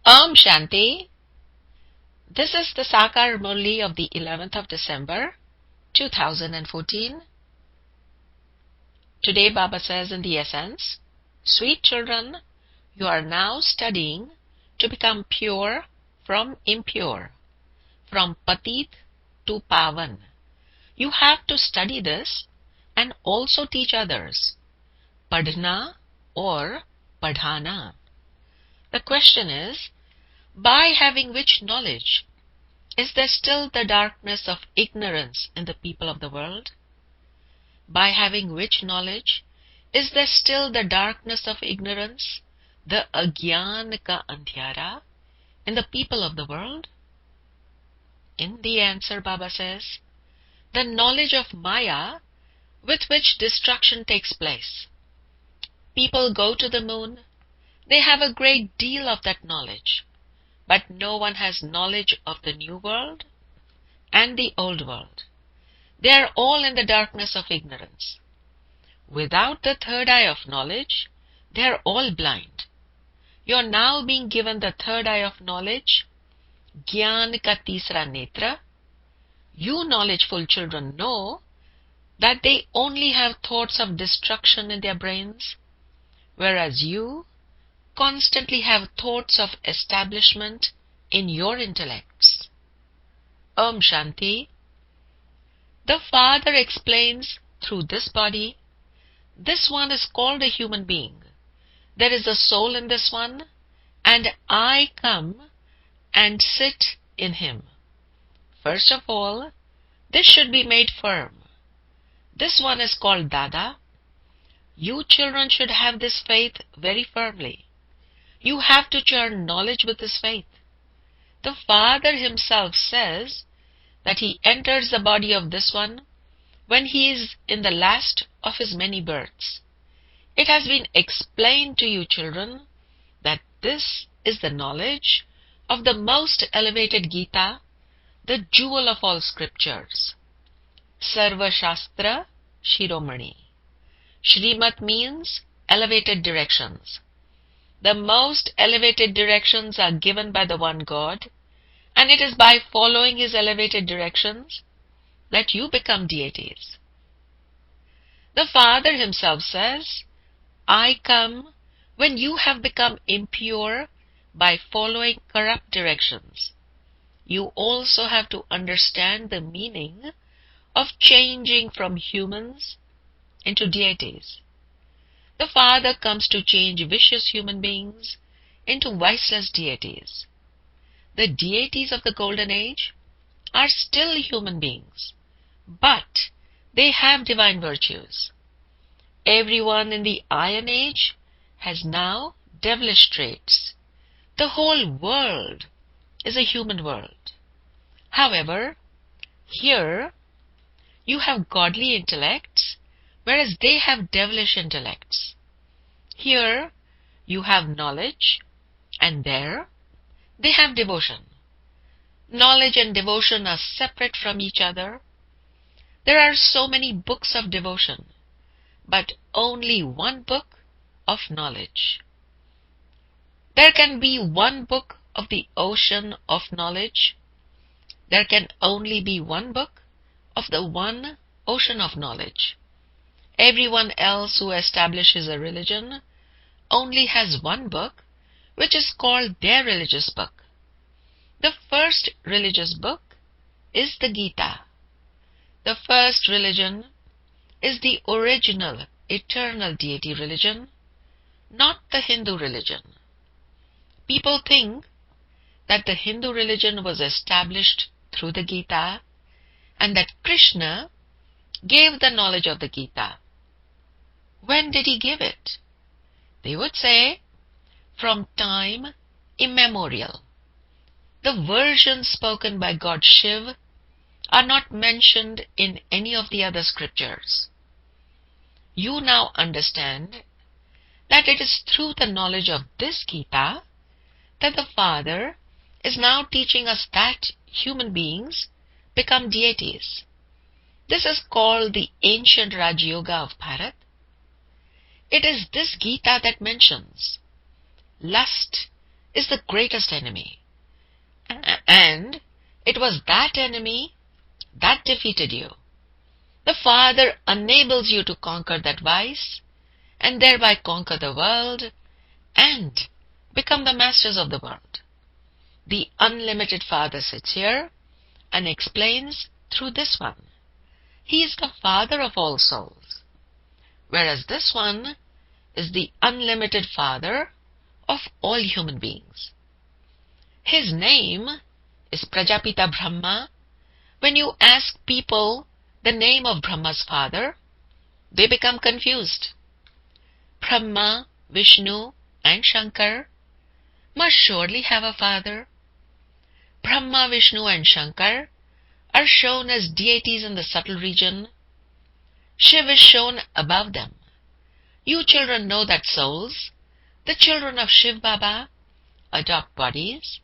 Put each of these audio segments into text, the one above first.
Om Shanti. This is the Sakar MURLI of the 11th of December, 2014. Today Baba says in the essence, Sweet children, you are now studying to become pure from impure, from patit to pavan. You have to study this and also teach others. Padhna or padhana. The question is, by having which knowledge? Is there still the darkness of ignorance in the people of the world? By having which knowledge? Is there still the darkness of ignorance, the agyan ka andhyara, in the people of the world? In the answer, Baba says, the knowledge of Maya with which destruction takes place. People go to the moon, they have a great deal of that knowledge. But no one has knowledge of the new world and the old world. They are all in the darkness of ignorance. Without the third eye of knowledge, they are all blind. You are now being given the third eye of knowledge, Gyan ka tisra netra. You knowledgeful children know that they only have thoughts of destruction in their brains, whereas you constantly have thoughts of establishment in your intellects. Om Shanti. The Father explains through this body, this one is called a human being. There is a soul in this one, and I come and sit in him. First of all, this should be made firm. This one is called Dada. You children should have this faith very firmly. You have to churn knowledge with this faith. The Father himself says that he enters the body of this one when he is in the last of his many births. It has been explained to you children that this is the knowledge of the most elevated Gita, the jewel of all scriptures. Sarva Shastra Shiromani. Shrimat means elevated directions. The most elevated directions are given by the one God, and it is by following his elevated directions that you become deities. The Father himself says, I come when you have become impure by following corrupt directions. You also have to understand the meaning of changing from humans into deities. The Father comes to change vicious human beings into viceless deities. The deities of the Golden Age are still human beings, but they have divine virtues. Everyone in the Iron Age has now devilish traits. The whole world is a human world. However, here you have godly intellects, whereas they have devilish intellects. Here you have knowledge, and there they have devotion. Knowledge and devotion are separate from each other. There are so many books of devotion, but only one book of knowledge. There can be one book of the ocean of knowledge. There can only be one book of the one ocean of knowledge. Everyone else who establishes a religion only has one book, which is called their religious book. The first religious book is the Gita. The first religion is the original, eternal deity religion, not the Hindu religion. People think that the Hindu religion was established through the Gita and that Krishna gave the knowledge of the Gita. When did he give it? They would say, from time immemorial. The versions spoken by God Shiv are not mentioned in any of the other scriptures. You now understand that it is through the knowledge of this Gita that the Father is now teaching us that human beings become deities. This is called the ancient Raj Yoga of Bharat. It is this Gita that mentions lust is the greatest enemy. And it was that enemy that defeated you. The Father enables you to conquer that vice and thereby conquer the world and become the masters of the world. The unlimited Father sits here and explains through this one. He is the Father of all souls, whereas this one is the unlimited Father of all human beings. His name is Prajapita Brahma. When you ask people the name of Brahma's father, they become confused. Brahma, Vishnu, and Shankar must surely have a father. Brahma, Vishnu, and Shankar are shown as deities in the subtle region. Shiv is shown above them. You children know that souls, the children of Shiv Baba, adopt bodies,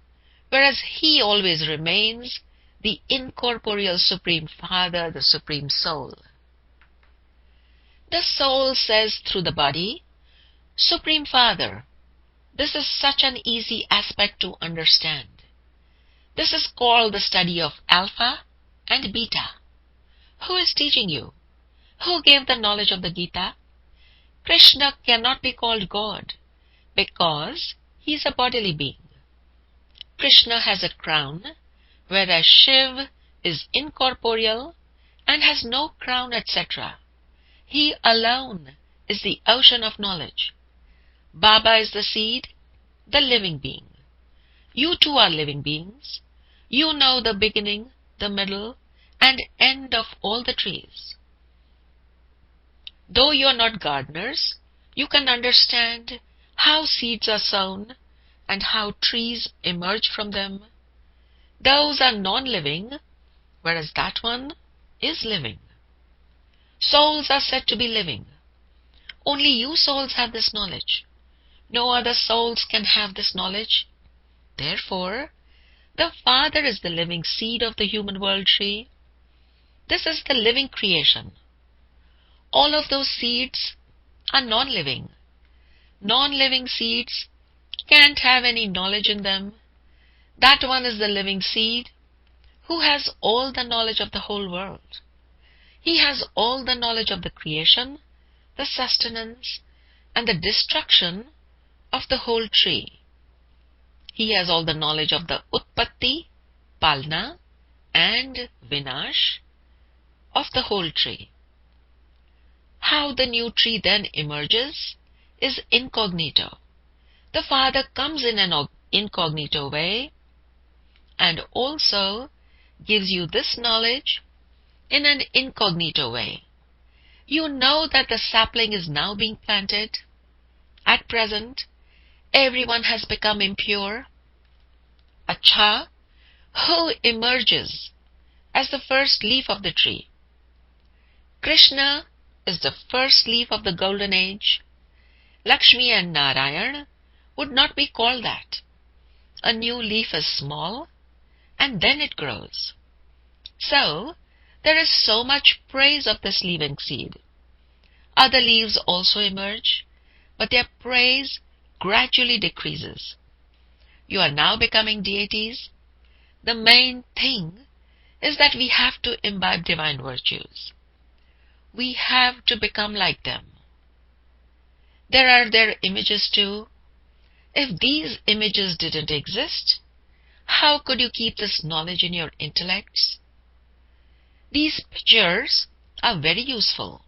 whereas he always remains the incorporeal Supreme Father, the Supreme Soul. The soul says through the body, Supreme Father, this is such an easy aspect to understand. This is called the study of Alpha and Beta. Who is teaching you? Who gave the knowledge of the Gita? Krishna cannot be called God because he is a bodily being. Krishna has a crown, whereas Shiv is incorporeal and has no crown, etc. He alone is the ocean of knowledge. Baba is the seed, the living being. You too are living beings. You know the beginning, the middle, and end of all the trees. Though you are not gardeners, you can understand how seeds are sown and how trees emerge from them. Those are non-living, whereas that one is living. Souls are said to be living. Only you souls have this knowledge. No other souls can have this knowledge. Therefore, the Father is the living seed of the human world tree. This is the living creation. All of those seeds are non-living. Non-living seeds can't have any knowledge in them. That one is the living seed who has all the knowledge of the whole world. He has all the knowledge of the creation, the sustenance, and the destruction of the whole tree. He has all the knowledge of the Utpatti, Palna, and Vinash of the whole tree. How the new tree then emerges is incognito. The Father comes in an incognito way and also gives you this knowledge in an incognito way. You know that the sapling is now being planted. At present, everyone has become impure. Acha, who emerges as the first leaf of the tree? Krishna is the first leaf of the golden age. Lakshmi and Narayan would not be called that. A new leaf is small and then it grows. So, there is so much praise of this living seed. Other leaves also emerge, but their praise gradually decreases. You are now becoming deities. The main thing is that we have to imbibe divine virtues. We have to become like them. There are their images too. If these images didn't exist, how could you keep this knowledge in your intellects? These pictures are very useful.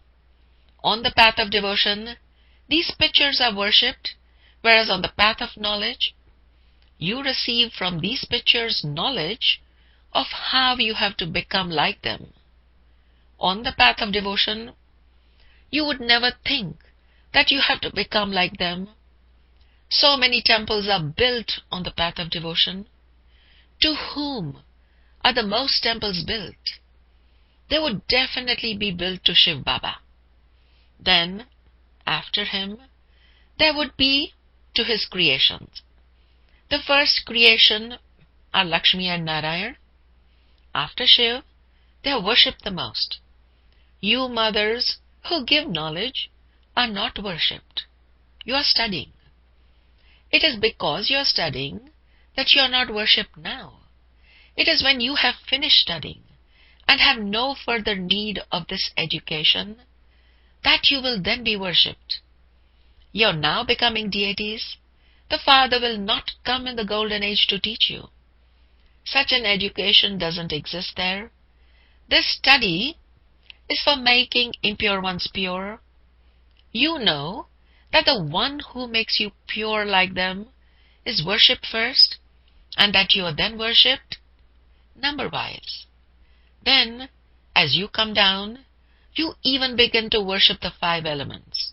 On the path of devotion, these pictures are worshipped, whereas on the path of knowledge, you receive from these pictures knowledge of how you have to become like them. On the path of devotion, you would never think that you have to become like them. So many temples are built on the path of devotion. To whom are the most temples built? They would definitely be built to Shiv Baba. Then, after him, there would be to his creations. The first creation are Lakshmi and Narayan. After Shiv, they are worshipped the most. You mothers who give knowledge are not worshipped. You are studying. It is because you are studying that you are not worshipped now. It is when you have finished studying and have no further need of this education that you will then be worshipped. You are now becoming deities. The Father will not come in the golden age to teach you. Such an education doesn't exist there. This study is for making impure ones pure. You know that the one who makes you pure like them is worshipped first, and that you are then worshipped number-wise. Then, as you come down, you even begin to worship the 5 elements.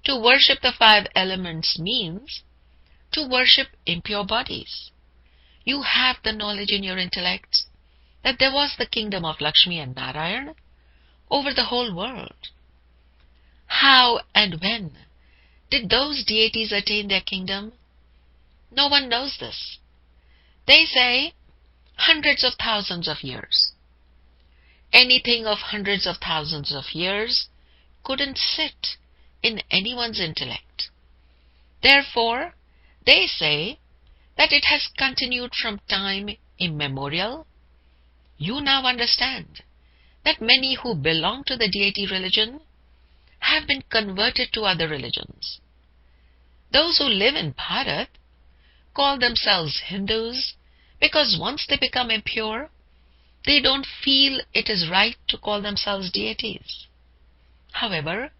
To worship the 5 elements means to worship impure bodies. You have the knowledge in your intellect that there was the kingdom of Lakshmi and Narayan over the whole world. How and when did those deities attain their kingdom? No one knows this. They say hundreds of thousands of years. Anything of hundreds of thousands of years couldn't sit in anyone's intellect. Therefore, they say that it has continued from time immemorial. You now understand that many who belong to the deity religion have been converted to other religions. Those who live in Bharat call themselves Hindus because once they become impure, they don't feel it is right to call themselves deities. However,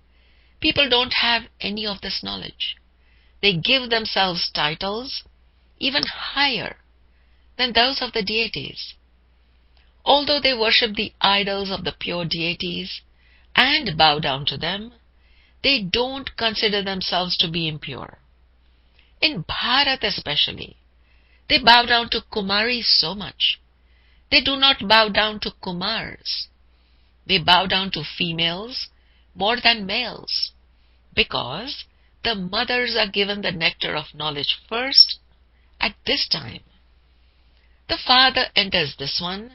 people don't have any of this knowledge. They give themselves titles even higher than those of the deities. Although they worship the idols of the pure deities and bow down to them, they don't consider themselves to be impure. In Bharat especially, they bow down to Kumaris so much. They do not bow down to Kumars. They bow down to females more than males, because the mothers are given the nectar of knowledge first at this time. The Father enters this one.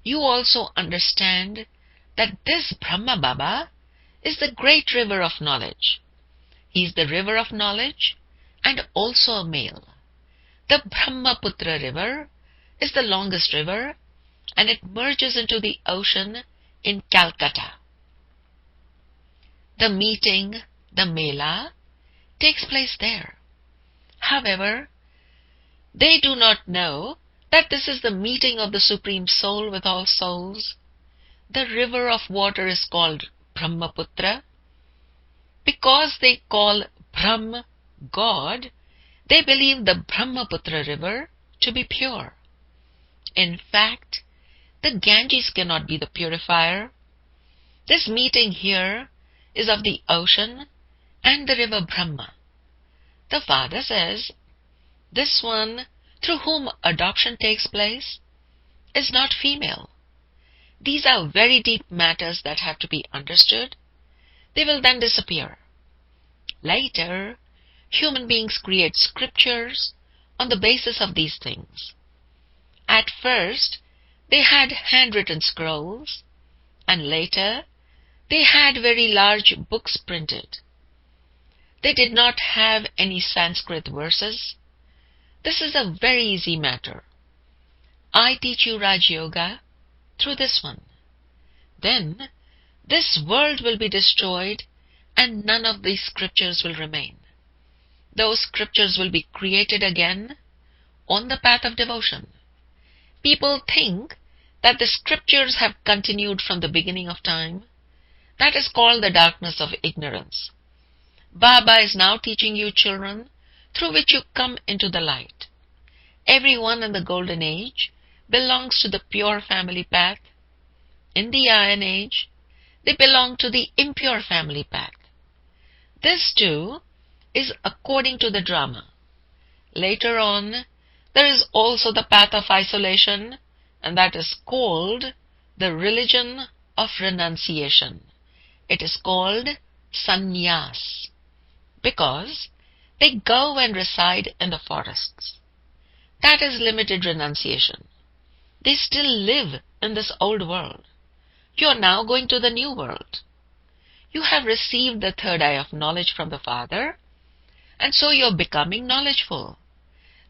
You also understand that this Brahma Baba is the great river of knowledge. He is the river of knowledge and also a male. The Brahmaputra river is the longest river, and it merges into the ocean in Calcutta. The meeting, the Mela, takes place there. However, they do not know that this is the meeting of the Supreme Soul with all souls. The river of water is called Brahmaputra. Because they call Brahm God, they believe the Brahmaputra river to be pure. In fact, the Ganges cannot be the purifier. This meeting here is of the ocean and the river Brahma. The Father says, this one through whom adoption takes place is not female. These are very deep matters that have to be understood. They will then disappear. Later, human beings create scriptures on the basis of these things. At first, they had handwritten scrolls, and later, they had very large books printed. They did not have any Sanskrit verses. This is a very easy matter. I teach you Raj Yoga through this one. Then, this world will be destroyed and none of these scriptures will remain. Those scriptures will be created again on the path of devotion. People think that the scriptures have continued from the beginning of time. That is called the darkness of ignorance. Baba is now teaching you children through which you come into the light. Everyone in the golden age belongs to the pure family path. In the iron age, they belong to the impure family path. This too is according to the drama. Later on, there is also the path of isolation, and that is called the religion of renunciation. It is called sannyas, because they go and reside in the forests. That is limited renunciation. They still live in this old world. You are now going to the new world. You have received the third eye of knowledge from the Father. and so you're becoming knowledgeful.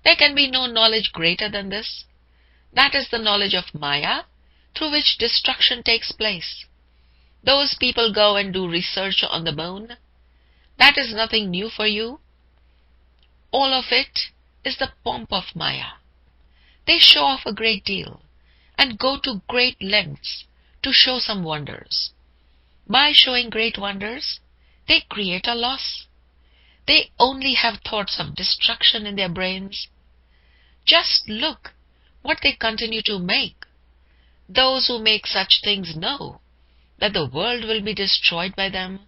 There can be no knowledge greater than this. That is the knowledge of Maya, through which destruction takes place. Those people go and do research on the moon. That is nothing new for you. All of it is the pomp of Maya. They show off a great deal and go to great lengths to show some wonders. By showing great wonders, they create a loss. They only have thoughts of destruction in their brains. Just look what they continue to make. Those who make such things know that the world will be destroyed by them.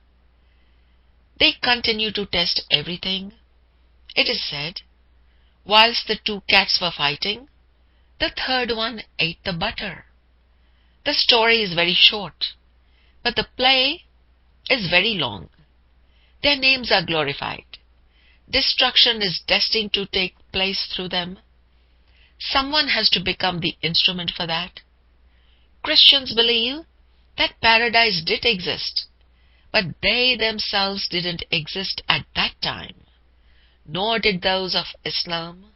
They continue to test everything. It is said, whilst the two cats were fighting, the third one ate the butter. The story is very short, but the play is very long. Their names are glorified. Destruction is destined to take place through them. Someone has to become the instrument for that. Christians believe that paradise did exist, but they themselves didn't exist at that time, nor did those of Islam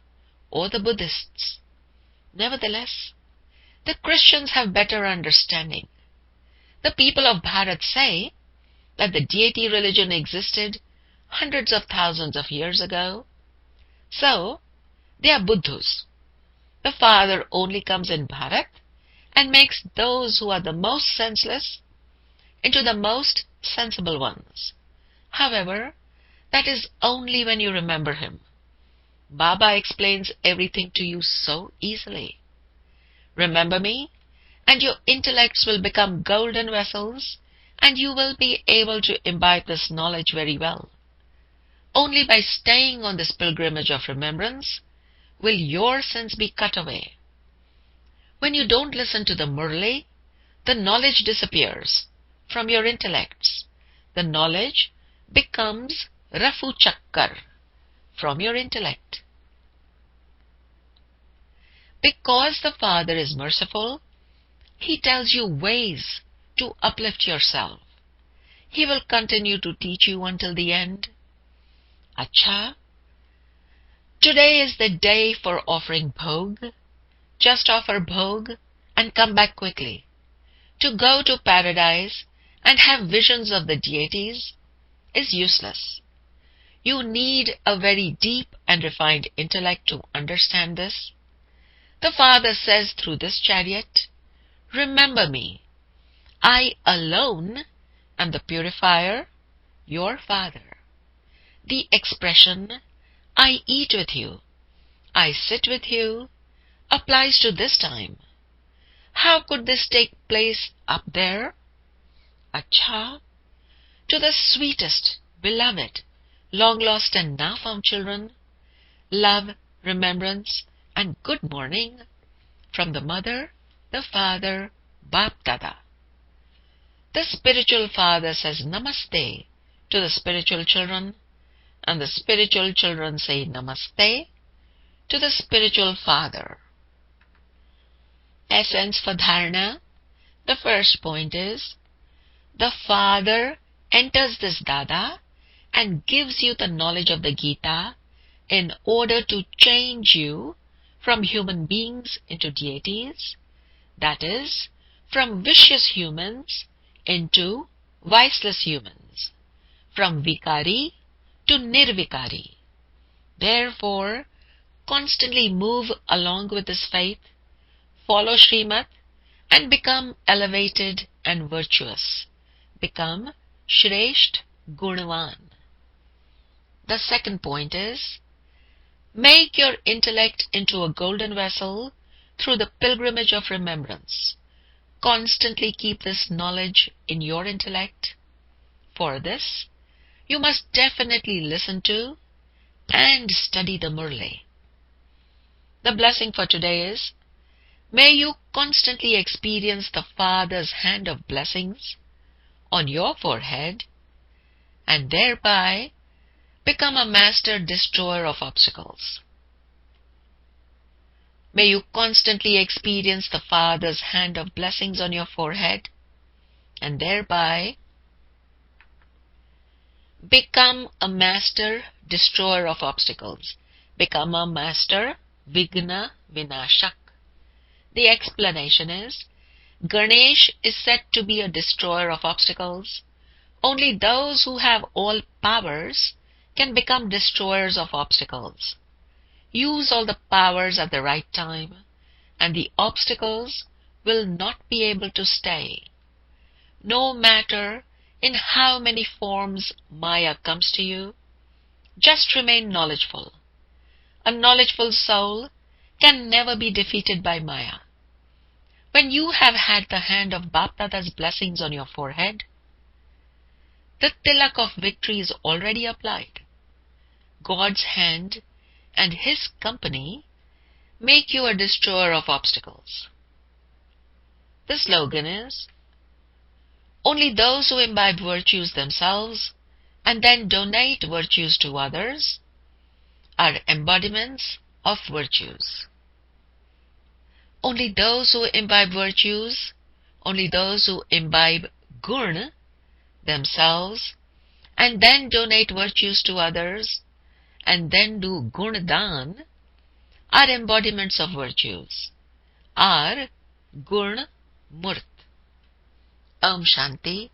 or the Buddhists. Nevertheless, the Christians have better understanding. The people of Bharat say that the deity religion existed hundreds of thousands of years ago. So, they are Buddhas. The Father only comes in Bharat and makes those who are the most senseless into the most sensible ones. However, that is only when you remember him. Baba explains everything to you so easily. Remember me, and your intellects will become golden vessels, and you will be able to imbibe this knowledge very well. Only by staying on this pilgrimage of remembrance will your sins be cut away. When you don't listen to the MURLI, the knowledge disappears from your intellects. The knowledge becomes Rafu Chakkar from your intellect. Because the Father is merciful, He tells you ways to uplift yourself. He will continue to teach you until the end. Acha, today is the day for offering bhog. Just offer bhog and come back quickly. To go to paradise and have visions of the deities is useless. You need a very deep and refined intellect to understand this. The Father says through this chariot, remember me. I alone am the purifier, your Father. The expression, I eat with you, I sit with you, applies to this time. How could this take place up there? Acha, to the sweetest, beloved, long-lost and now-found children, love, remembrance, and good morning from the Mother, the Father, Bap Dada. The spiritual father says Namaste to the spiritual children, and the spiritual children say Namaste to the spiritual father. Essence for Dharana. The first point is, the Father enters this Dada and gives you the knowledge of the Gita in order to change you from human beings into deities, that is, from vicious humans into viceless humans, from Vikari to Nirvikari. Therefore, constantly move along with this faith, follow Srimad, and become elevated and virtuous. Become Shresht Gunvan. The second point is, make your intellect into a golden vessel through the pilgrimage of remembrance. Constantly keep this knowledge in your intellect. For this, you must definitely listen to and study the MURLI. The blessing for today is, may you constantly experience the Father's hand of blessings on your forehead and thereby become a master destroyer of obstacles. May you constantly experience the Father's hand of blessings on your forehead and thereby Become a master destroyer of obstacles. Become a master Vigna Vinashak. The explanation is, Ganesh is said to be a destroyer of obstacles. Only those who have all powers can become destroyers of obstacles. Use all the powers at the right time, and the obstacles will not be able to stay. No matter in how many forms Maya comes to you, just remain knowledgeful. A knowledgeful soul can never be defeated by Maya. When you have had the hand of Bapdada's blessings on your forehead, the tilak of victory is already applied. God's hand and His company make you a destroyer of obstacles. The slogan is, only those who imbibe virtues themselves and then donate virtues to others are embodiments of virtues. Only those who imbibe virtues, only those who imbibe gun themselves and then donate virtues to others and then do gundan are embodiments of virtues, are gun murt. Om Shanti.